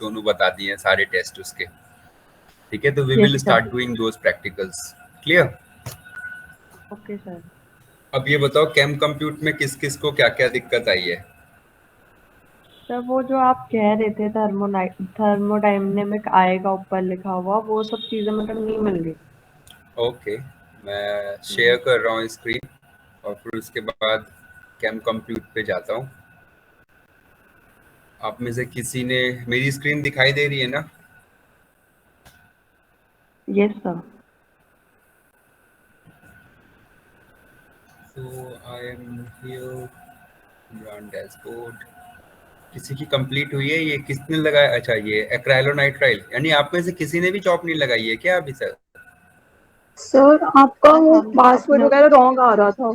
दोनों बता दिए हैं सारे टेस्ट उसके। ठीक है, तो we Yes, will sir. Start doing those practicals. Clear? Okay, sir. अब ये बताओ कैम कंप्यूट में किस किस को क्या क्या दिक्कत आई है? सर वो जो आप कह रहे थे थर्मोडायनेमिक आएगा ऊपर लिखा हुआ, वो सब चीजें मतलब नहीं मिल रही। ओके, मैं शेयर कर रहा हूँ स्क्रीन और फिर उसके बाद कैम कंप्यूट पे जाता हूँ। आप में से किसी ने, मेरी स्क्रीन दिखाई दे रही है ना? Yes sir. तो I am here, run dashboard. किसी की कंप्लीट हुई है? ये किसने लगाया? अच्छा, ये एक्राइलोनाइट्राइल, यानी आप में से किसी ने भी जॉब नहीं लगाई है क्या अभी तक? सर आपका सर वो हम पासवर्ड अपने वगैरह रॉन्ग आ रहा था।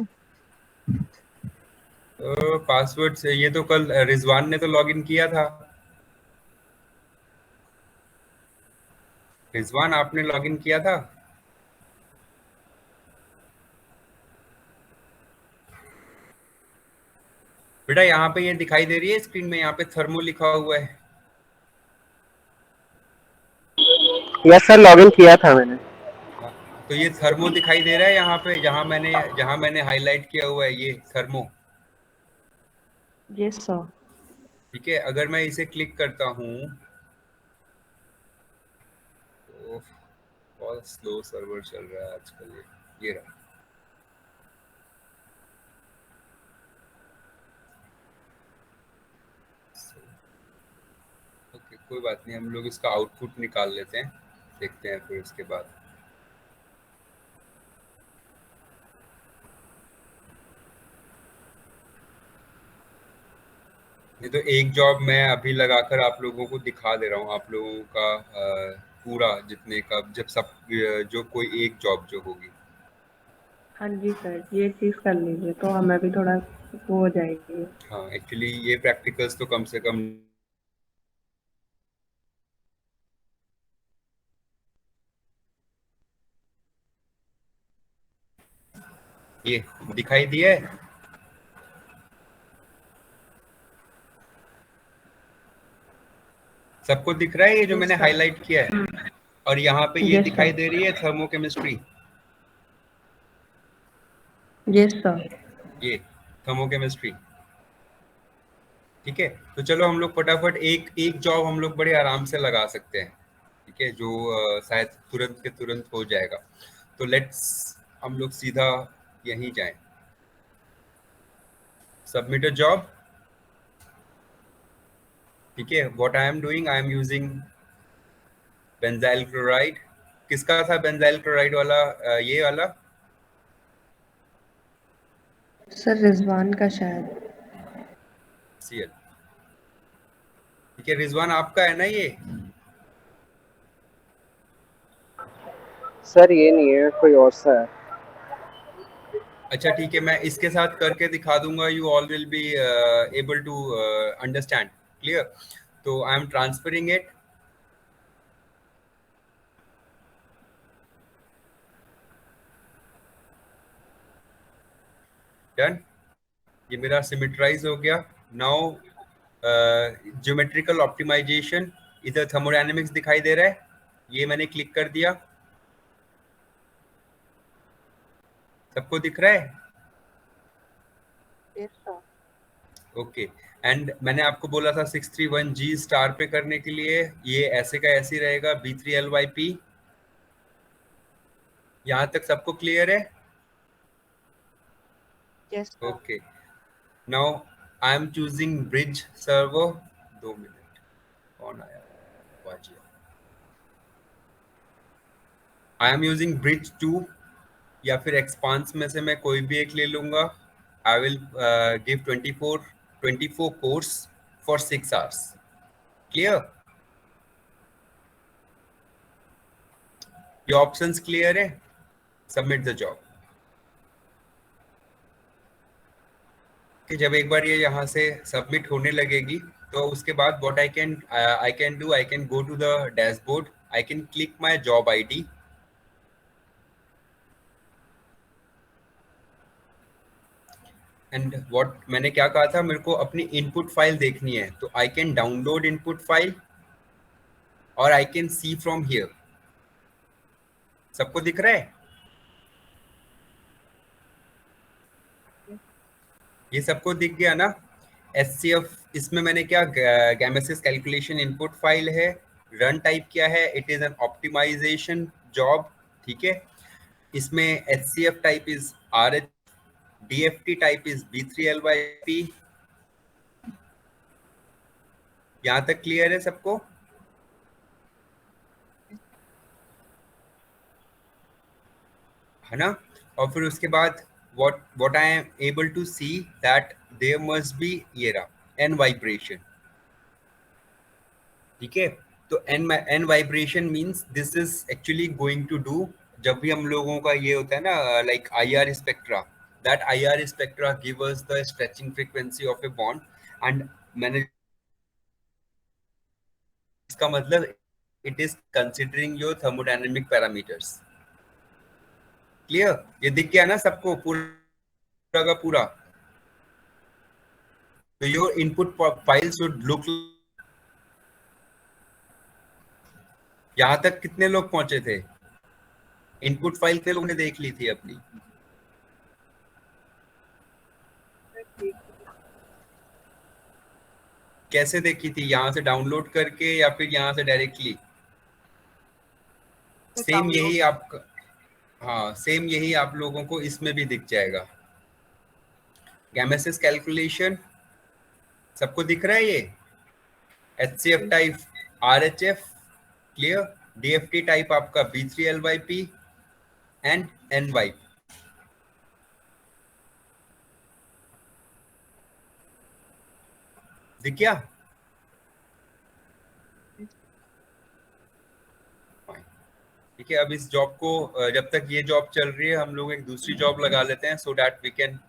पासवर्ड से ये तो कल रिजवान ने तो लॉगिन किया था। रिजवान, आपने लॉगिन किया था? बेटा यहाँ पे ये दिखाई दे रही है स्क्रीन में, यहाँ पे थर्मो लिखा हुआ है। यस सर, लॉगिन किया था मैंने। हाँ, तो ये थर्मो दिखाई दे रहा है यहाँ पे, जहाँ मैंने हाईलाइट किया हुआ है, ये थर्मो। Yes sir. ठीक है, अगर मैं इसे क्लिक करता हूँ तो बहुत स्लो सर्वर चल रहा है आजकल। ये रहा। ओके, कोई बात नहीं, हम लोग इसका आउटपुट निकाल लेते हैं, देखते हैं फिर उसके बाद। नहीं तो एक जॉब मैं अभी लगाकर आप लोगों को दिखा दे रहा हूँ, आप लोगों का पूरा जितने का, जब सब जो कोई एक जॉब जो होगी। हाँ जी सर, ये चीज कर लीजिए तो हमें भी थोड़ा वो हो जाएगी। हाँ, एक्चुअली ये प्रैक्टिकल्स तो कम से कम ये दिखाई दिया है। सबको दिख रहा है ये जो यस मैंने सर। हाईलाइट किया है? और यहाँ पे ये यस दिखाई सर। दे रही है थर्मोकेमिस्ट्री। Yes sir. ये थर्मोकेमिस्ट्री। ठीक है, तो चलो हम लोग फटाफट एक एक जॉब हम लोग बड़े आराम से लगा सकते हैं। ठीक है, जो शायद तुरंत के तुरंत हो जाएगा। तो लेट्स हम लोग सीधा यहीं जाएं। Submit a job. ठीक है, what I am doing, I am using benzyl chloride. किसका था बेंजाइल क्लोराइड वाला? ये वाला सर रिजवान का शायद। Cl। ठीक है, रिजवान आपका है ना ये? सर ये नहीं है, कोई और सा है। अच्छा ठीक है, मैं इसके साथ करके दिखा दूंगा, you all will be able to understand. Clear? तो I am transferring it. Done. ये मेरा सिमेट्राइज हो गया। नाउ ज्योमेट्रिकल ऑप्टिमाइजेशन, इधर थर्मोडायनेमिक्स दिखाई दे रहा है, ये मैंने क्लिक कर दिया। सबको दिख रहा है? Yes sir. ओके। एंड मैंने आपको बोला था 631G स्टार पे करने के लिए, ये ऐसे का ऐसे ही रहेगा, B3LYP। यहाँ तक सबको क्लियर है? Yes sir. Okay, now I am choosing bridge server. 2 minute, कौन आया? वाजिया। आई एम यूजिंग ब्रिज 2 या फिर एक्सपांस में से मैं कोई भी एक ले लूंगा। I will give 24 course for 6 hours. Clear? ये ऑप्शंस क्लियर है? Submit the job. कि जब एक बार ये यहाँ से सबमिट होने लगेगी तो उसके बाद what I can do, I can go to the dashboard, I can click my job ID. And what मैंने क्या कहा था, मेरे को अपनी इनपुट फाइल देखनी है, तो I can download input file. और I can see from here. सबको दिख रहा है? ये सबको दिख गया ना? SCF इसमें मैंने क्या, गैमेसिस कैलकुलेशन इनपुट फाइल है। रन टाइप क्या है? It is an optimisation job, ठीक है। इसमें HCF type is RH, DFT type is B3LYP। यहां तक क्लियर है सबको? है ना? और फिर उसके बाद what I am able to see that there must be ये रहा n vibration, ठीक है। तो n vibration means this is actually going to do, जब भी हम लोगों का ये होता है ना like IR spectra, that IR spectra give us the stretching frequency of a bond, and मैंने इसका मतलब it is considering your thermodynamic parameters। Clear? ये दिख गया ना सबको पूरा का पूरा? तो your input file should look, यहां तक कितने लोग पहुंचे थे? इनपुट फाइल कितने लोगों ने देख ली थी अपनी? कैसे देखी थी? यहां से डाउनलोड करके या फिर यहां से डायरेक्टली? सेम यही आप, हाँ सेम यही आप लोगों को इसमें भी दिख जाएगा। गैमेसिस कैलकुलेशन सबको दिख रहा है ये? HCF type RHF, clear. DFT type आपका B3LYP एंड NYP। दिख गया? ठीक है। अब इस जॉब को जब तक ये जॉब चल रही है हम लोग एक दूसरी जॉब लगा लेते हैं, so that we can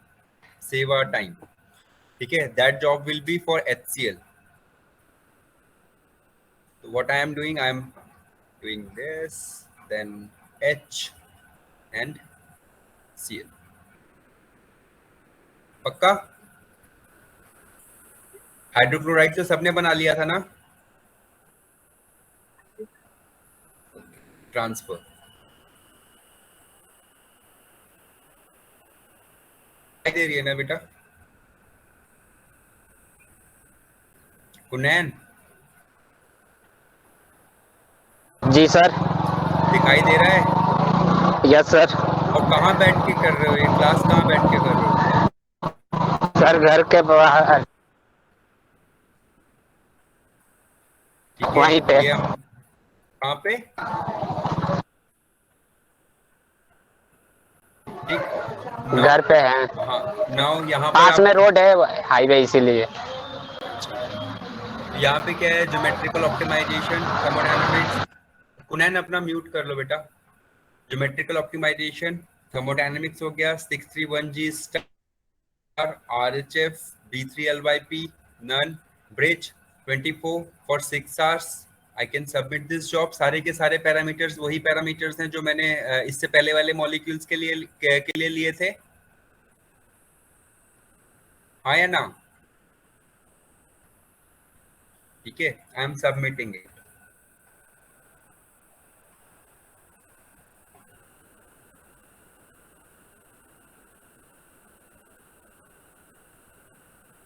save our time, ठीक है। That job will be for HCL। So what I am doing this, then H and Cl। पक्का? हाइड्रोक्लोराइड तो सबने बना लिया था ना? ट्रांसफर दे रही है ना बेटा? कुनैन जी सर। दिखाई दे रहा है? Yes sir. और कहाँ बैठ के कर रहे हो ये क्लास? कहाँ बैठ के कर रहे हो? सर घर के बाहर, ठीक है। वहीं पे। ये हम कहाँ पे? ठीक, घर पे हैं। हाँ नाउ यहाँ पर पास में आप, रोड है, हाईवे, इसीलिए। यहाँ पे क्या है? Geometrical optimisation, thermodynamics. कुनैन अपना म्यूट कर लो बेटा। ज्योमेट्रिकल ऑप्टिमाइजेशन, थर्मोडायनामिक्स हो गया, 631G star, RHF, B3LYP, none, bridge 24 for 6 hours. I can submit this job. सारे के सारे पैरामीटर्स वही पैरामीटर्स हैं जो मैंने इससे पहले वाले मॉलिक्यूल्स के लिए लिए थे, हाँ या ना? ठीक है, I am submitting it.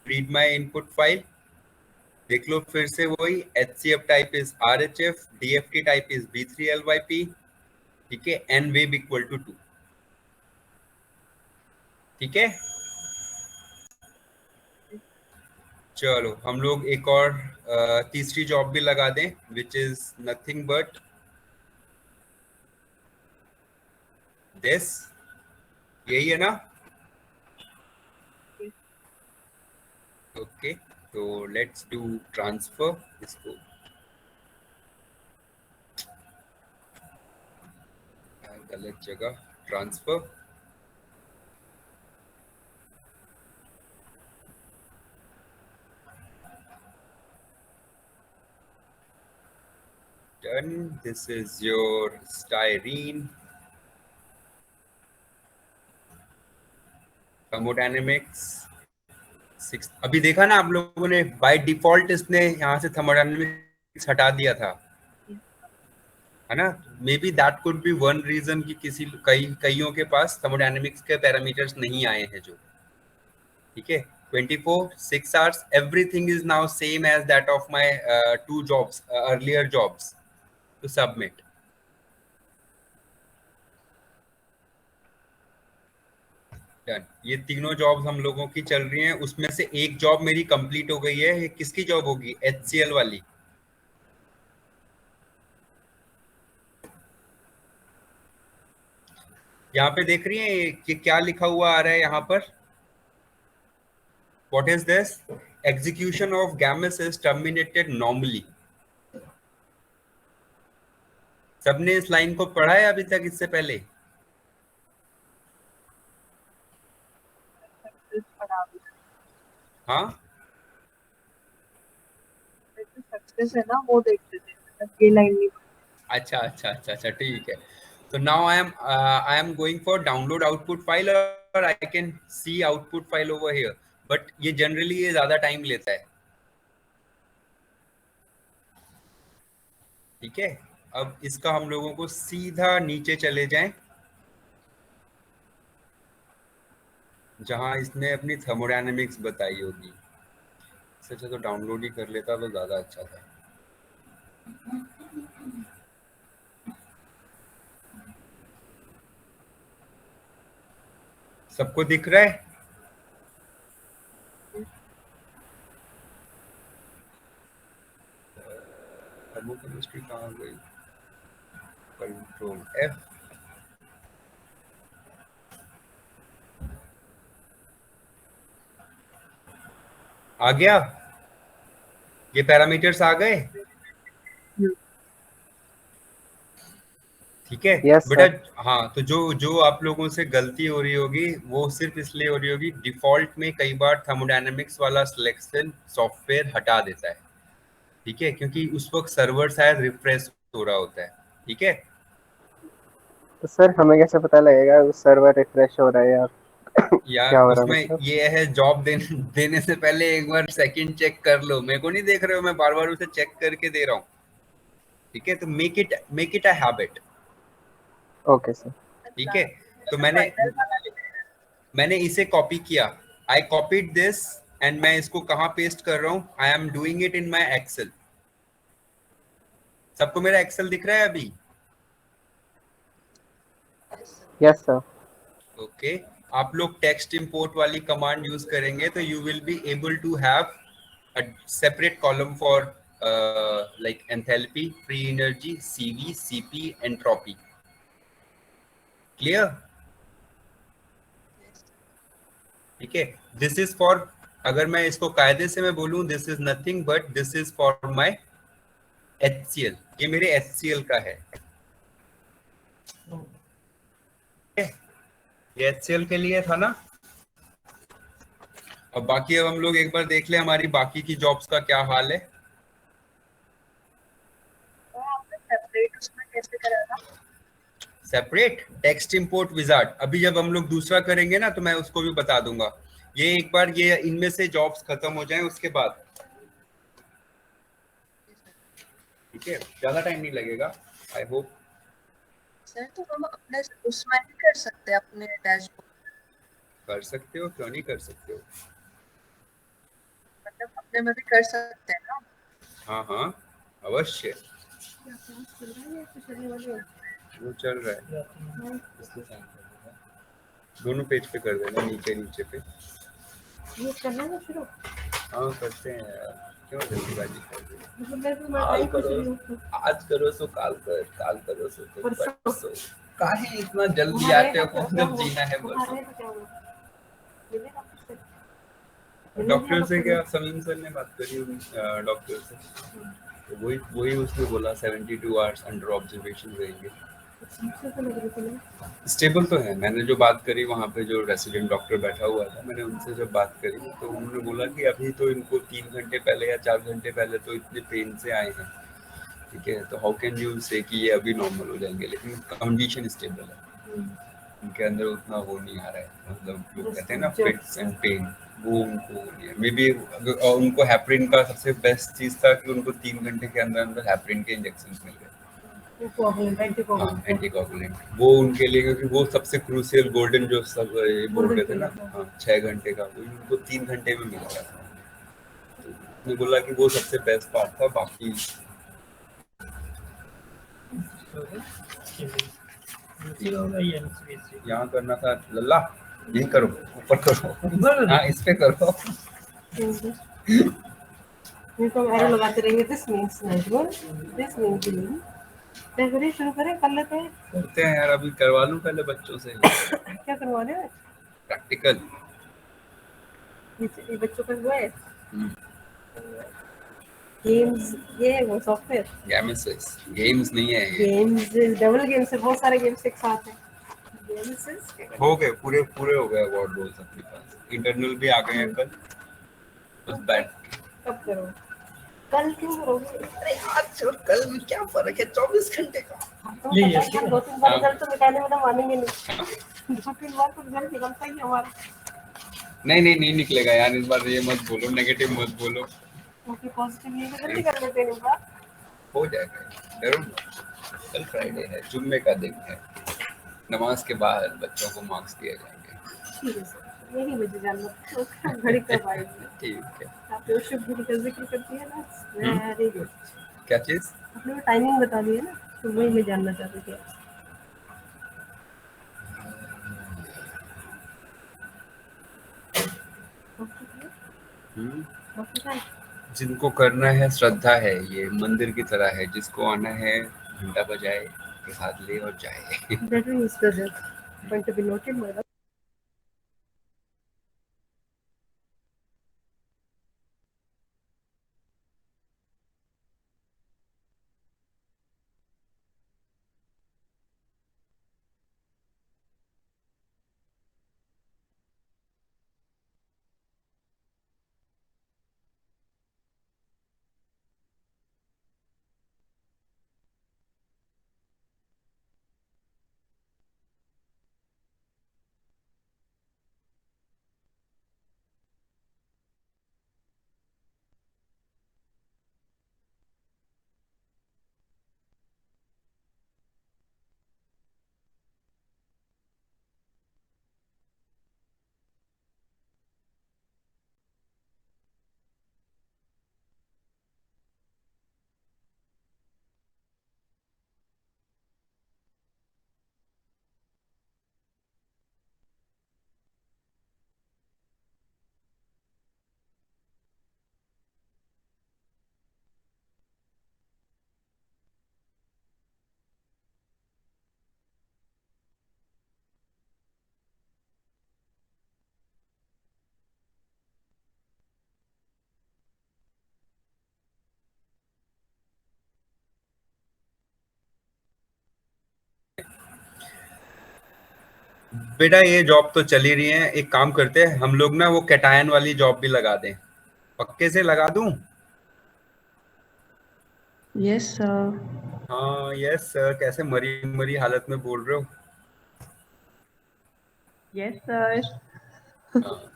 Read my input file, देख लो फिर से वही। HCF type is RHF, DFT type is B3LYP, ठीक है। n वेब इक्वल टू 2, ठीक है। चलो हम लोग एक और तीसरी जॉब भी लगा दें, which is nothing but this, यही है ना? ओके, तो लेट्स डू ट्रांसफर इसको। गलत जगह, transfer. Done. This is your styrene, thermodynamics 6। अभी देखा ना आप लोगों ने, बाय डिफॉल्ट इसने यहाँ से थर्मोडायनामिक्स हटा दिया था, है ना? May be that could be one reason कि कईयों के पास थर्मोडायनेमिक्स के पैरामीटर्स नहीं आए हैं जो, ठीक है। 24 6 hours, everything is now same as that of my two jobs, earlier jobs to submit. Done. ये तीनों जॉब्स हम लोगों की चल रही हैं, उसमें से एक जॉब मेरी कंप्लीट हो गई है। ये किसकी जॉब होगी? HCL वाली। यहाँ पे देख रही हैं कि क्या लिखा हुआ आ रहा है यहाँ पर? What is this? Execution of GAMES is terminated normally. सबने इस लाइन को पढ़ा है अभी तक इससे पहले? हाँ, सक्सेस है ना, वो देखते थे, मतलब ये लाइन नहीं। अच्छा, ठीक है। तो now I am going for download output file, और I can see output file over here, but ये जनरली ये ज्यादा टाइम लेता है, ठीक है। अब इसका हम लोगों को सीधा नीचे चले जाएं, जहां इसने अपनी थर्मोडायनेमिक्स बताई होगी। इससे अच्छा तो डाउनलोड ही कर लेता तो ज्यादा अच्छा था। सबको दिख रहा है? थर्मोकेमिस्ट्री कहाँ गई? Control F। आ गया? ये पैरामीटर्स आ गए? ठीक है। Yes, बेटा sir. हाँ, तो जो आप लोगों से गलती हो रही होगी वो सिर्फ इसलिए हो रही होगी, डिफॉल्ट में कई बार थर्मोडायनेमिक्स वाला सिलेक्शन सॉफ्टवेयर हटा देता है, ठीक है, क्योंकि उस वक्त सर्वर शायद रिफ्रेश हो रहा होता है, ठीक है। तो सर हमें कैसे पता लगेगा उस सर्वर रिफ्रेश हो रहा है या यार क्या हो रहा है? उसमें मतलब ये है, जॉब देने से पहले एक बार सेकंड चेक कर लो। मेरे को नहीं देख रहे हो, मैं बार बार उसे चेक करके दे रहा हूँ, ठीक है। तो make it a habit, okay sir. ठीक है। तो मैंने इसे कॉपी किया, आई कॉपीड दिस, एंड मैं इसको कहाँ पेस्ट कर रहा हूँ? I am doing it in my Excel. सबको मेरा एक्सेल दिख रहा है अभी? Yes sir. ओके। आप लोग टेक्स्ट इंपोर्ट वाली कमांड यूज करेंगे तो you will be able to have a separate column for like enthalpy, free energy, CV, CP, entropy. Clear? ठीक है। दिस इज फॉर, अगर मैं इसको कायदे से मैं बोलूं, this is nothing but this is for my HCL। ये मेरे HCL का है, ये HCL के लिए था ना। अब बाकी अब हम लोग एक बार देख ले हमारी बाकी की जॉब्स का क्या हाल है। सेपरेट टेक्स्ट इंपोर्ट विजार्ड, अभी जब हम लोग दूसरा करेंगे ना तो मैं उसको भी बता दूंगा। ये एक बार ये इनमें से जॉब्स खत्म हो जाएं उसके बाद, ठीक है, ज्यादा टाइम नहीं लगेगा, आई होप। सर तो हम अपने उसमें नहीं कर सकते, अपने डैशबोर्ड कर सकते हो, क्यों नहीं कर सकते हो? मतलब अपने में भी कर सकते हैं ना? हाँ हाँ अवश्य, वो चल रहा है, दोनों पेज पे कर देना, नीचे नीचे पे। ये करना है शुरू? हाँ करते हैं यार, क्यों जल्दीबाजी कर रहे हो? मतलब मैं तो मैं कुछ नहीं। आज करो सो काल कर, काल करो सो परसों। काहे इतना जल्दी आते हो? कौन जीना है बस। डॉक्टर से क्या, समीम सर ने बात करी डॉक्टर से, तो वही उसने बोला 72 आवर्स अंडर ऑब्जर्वेशन रहेंगे। स्टेबल तो है, मैंने जो बात करी वहाँ पे जो रेसिडेंट डॉक्टर बैठा हुआ था, मैंने उनसे जब बात करी तो उन्होंने बोला कि अभी तो इनको 3 घंटे पहले या 4 घंटे पहले तो इतने पेन से आए हैं, ठीक है, तो हाउ कैन यू से कि ये अभी नॉर्मल हो जाएंगे, लेकिन कंडीशन स्टेबल है, उनके अंदर उतना वो नहीं आ रहा है, मतलब लोग कहते हैं ना फिट्स एंड पेन, वो उनको नहीं है। मे बी उनको हैपरिन का सबसे बेस्ट चीज़ था कि उनको 3 घंटे के अंदर अंदर हैपरिन के इंजेक्शन मिल गए, हाँ एंटीकोगुलेंट, वो उनके लिए, क्योंकि वो सबसे क्रूशियल गोल्डन जो सब ये बोल रहे थे ना, हाँ 6 घंटे का, वो उनको 3 घंटे में मिल गया था। तो उसने बोला कि वो सबसे बेस्ट पार्ट था, बाकी यहाँ करना था लल्ला, यही करो, ऊपर करो, हाँ इस पे करो। ये तो एरो लगाते रहेंगे। This means natural, this means green. Decorate शुरू करें, कर लेते हैं। करते हैं यार, अभी करवा लूँ पहले बच्चों से क्या करवा रहे हो? प्रैक्टिकल। ये बच्चों का वो है गेम्स, ये वो सॉफ्टवेयर गेम्स नहीं है ये, गेम्स, डबल गेम्स है, बहुत सारे गेम्स एक साथ हैं। गेम्स हो गए पूरे पूरे हो गए अवार्ड रोल सबके पास, इंटरनल भी आ गए हैं कल, बस बैठ। कब करो? कल क्यों करोगे? अरे आज और कल में क्या फर्क है, 24 घंटे का। तो यार 2-3 बार रिजल्ट तो निकालने में तो मानेंगे नहीं। 2-3 बार तो रिजल्ट निकलता ही है हमारा। नहीं निकलेगा यार, इस बार ये मत बोलो, नेगेटिव मत बोलो, क्योंकि पॉजिटिव ये तो जल्दी कर लेते हैं इस बार। हो जाएगा, डरो मत। कल फ्राइडे है, जुम्मे का दिन है, नमाज के बाद बच्चों को मार्क्स दिए जाएंगे। यही मुझे जानना था, घड़ी कब आएगी? ठीक है। आपने वो शुभ घड़ी का जिक्र कर दिया ना, वेरी गुड। क्या चीज? आपने वो टाइमिंग बता दी है ना, तो वही मैं जानना चाहती थी आपसे। जिनको करना है, श्रद्धा है, ये मंदिर की तरह है, जिसको आना है घंटा बजाए, प्रसाद ले और जाए। That is the point to be noted, madam. बेटा ये जॉब तो चल ही रही है, एक काम करते हैं हम लोग ना, वो कैटायन वाली जॉब भी लगा दें, पक्के से लगा दूं? Yes sir. हाँ यस सर, कैसे मरी मरी हालत में बोल रहे हो? Yes sir. हाँ।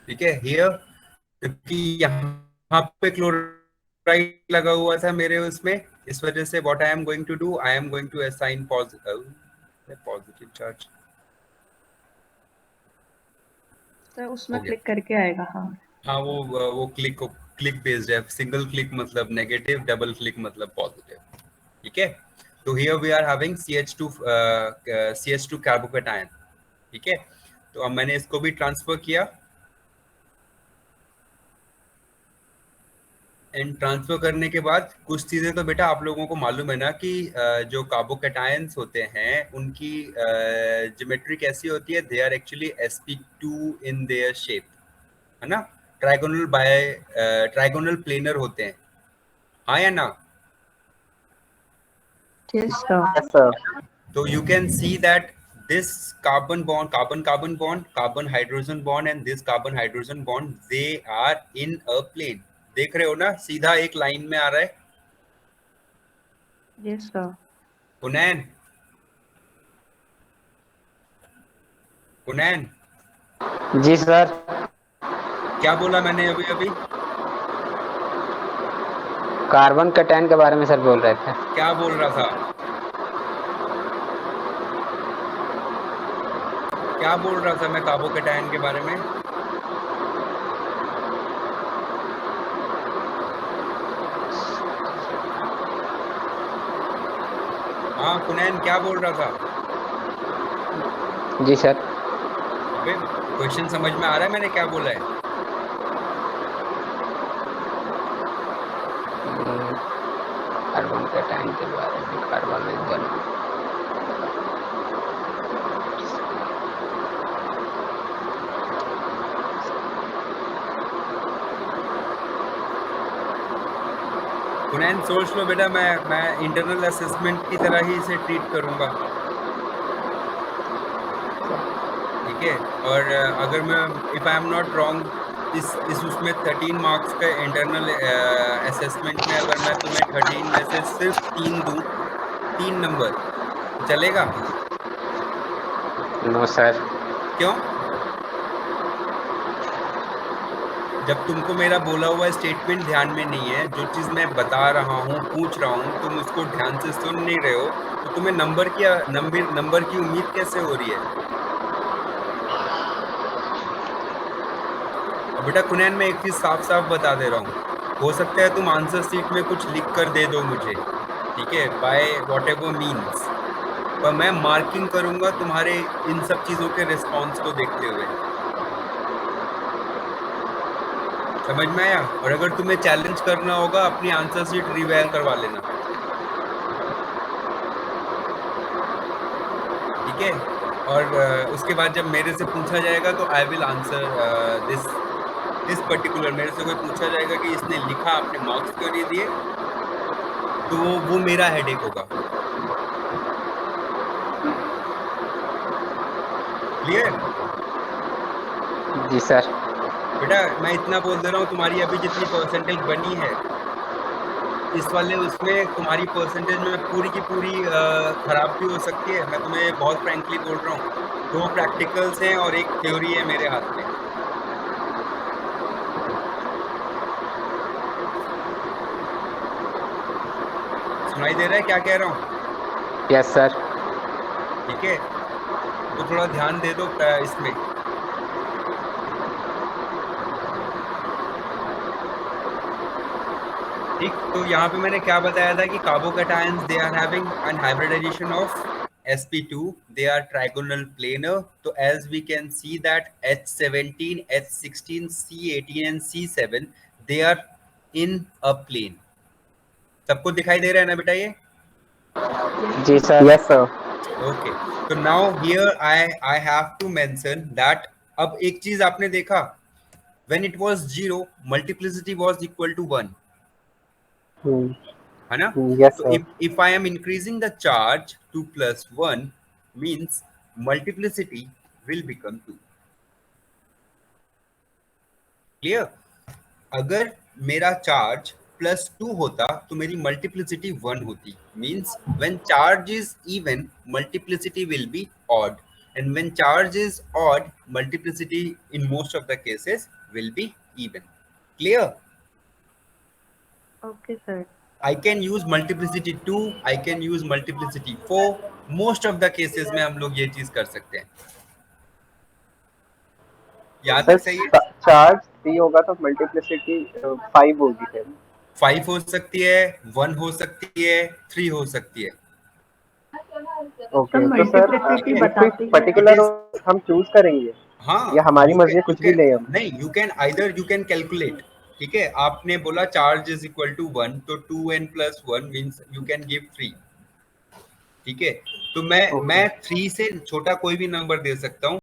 ठीक है, हियर, क्योंकि यहाँ पे क्लोराइड लगा हुआ था मेरे उसमें, इस वजह से what I am going to do, I am going to assign positive charge. Sir उसमें हो गया। क्लिक करके आएगा। हाँ हाँ वो क्लिक बेस्ड है, सिंगल क्लिक मतलब नेगेटिव, डबल क्लिक मतलब पॉजिटिव। ठीक है, तो here we are having CH2 carbocation. ठीक है, तो अब मैंने इसको भी ट्रांसफर किया, एंड ट्रांसफर करने के बाद कुछ चीजें तो बेटा आप लोगों को मालूम है ना कि जो कार्बोकेटायंस होते हैं उनकी ज्योमेट्री कैसी होती है, they are actually sp2 in their shape, है ना, ट्राइगोनल प्लेनर होते हैं, हाँ या ना? Yes sir. Yes sir. तो you can see that this carbon bond, carbon bond, carbon hydrogen bond and this carbon hydrogen bond, they are in a plane। देख रहे हो ना, सीधा एक लाइन में आ रहा है। Yes sir. कुनैन, कुनैन जी सर। क्या बोला मैंने अभी अभी? कार्बन कैटायन के बारे में सर बोल रहे थे। क्या बोल रहा था? क्या बोल रहा था मैं कार्बोकैटायन के बारे में? हाँ कुनैन, क्या बोल रहा था? जी सर। अबे क्वेश्चन समझ में आ रहा है मैंने क्या बोला है? कार्बन कैटायन के बारे में, कार्बन ईंधन। कुनैन सोच लो बेटा, मैं इंटरनल असेसमेंट की तरह ही इसे ट्रीट करूंगा, ठीक है? और अगर मैं if I am not wrong, इस उसमें 13 मार्क्स का इंटरनल असेसमेंट में अगर मैं तुम्हें 13 में से सिर्फ 3 दूं, 3 नंबर, तो चलेगा? No sir. क्यों? जब तुमको मेरा बोला हुआ स्टेटमेंट ध्यान में नहीं है, जो चीज़ मैं बता रहा हूँ, पूछ रहा हूँ, तुम उसको ध्यान से सुन नहीं रहे हो, तो तुम्हें नंबर की उम्मीद कैसे हो रही है? और बेटा कुनैन, मैं एक चीज़ साफ साफ बता दे रहा हूँ, हो सकता है तुम आंसर शीट में कुछ लिख कर दे दो मुझे, ठीक है, बाय वॉट एवर मीन्स, पर मैं मार्किंग करूँगा तुम्हारे इन सब चीज़ों के रिस्पॉन्स को देखते हुए। समझ में आया? और अगर तुम्हें चैलेंज करना होगा, अपनी आंसर शीट रिवेल करवा लेना, ठीक है? और उसके बाद जब मेरे से पूछा जाएगा तो I will answer this particular, मेरे से कोई पूछा जाएगा कि इसने लिखा, आपने मार्क्स क्यों नहीं दिए, तो वो मेरा हेडेक होगा। क्लियर? जी सर। बेटा मैं इतना बोल दे रहा हूँ, तुम्हारी अभी जितनी परसेंटेज बनी है इस वाले उसमें, तुम्हारी परसेंटेज में पूरी की पूरी खराब भी हो सकती है। मैं तुम्हें बहुत फ्रैंकली बोल रहा हूँ, 2 प्रैक्टिकल्स हैं और 1 थ्योरी है मेरे हाथ में। सुनाई दे रहा है क्या कह रहा हूँ? Yes sir. ठीक है, तो थोड़ा ध्यान दे दो इसमें। ठीक, तो यहाँ पे मैंने क्या बताया था कि carbocations they are having an hybridisation of sp2, they are trigonal planar, so as we can see that H17, H16, C18 and C7 they are in a plane। सबको दिखाई दे रहा है ना बेटा ये? जी सर। Yes sir. ओके, तो now here I have to mention that, अब एक चीज आपने देखा, when it was 0 multiplicity was equal to 1, है ना? यस तो sir. if I am increasing the charge to +1 means multiplicity will become 2। Clear? अगर मेरा चार्ज +2 होता तो मेरी मल्टीप्लिसिटी 1 होती, means when charge is even multiplicity will be odd, and when charge is odd multiplicity in most of the cases will be even. Clear? Okay sir. I can use multiplicity 2, I can use multiplicity 4, most of the cases में हम लोग ये चीज कर सकते हैं। यहाँ sir तक सही है? चार्ज 3 होगा तो मल्टीप्लिसिटी 5 होगी फिर। 5 हो सकती है, 1 हो सकती है, 3 हो सकती है। ओके, तो सर मल्टीप्लिसिटी कोई बताती है। पर्टिकुलर It हम चूज करेंगे हाँ, या हमारी you मर्जी है, can- कुछ you भी can- ले हम? नहीं, यू कैन कैलकुलेट, ठीक है? आपने बोला चार्ज इज इक्वल टू 1, तो 2n + 1 means you can give 3, ठीक है? तो मैं 3 से छोटा कोई भी नंबर दे सकता हूँ।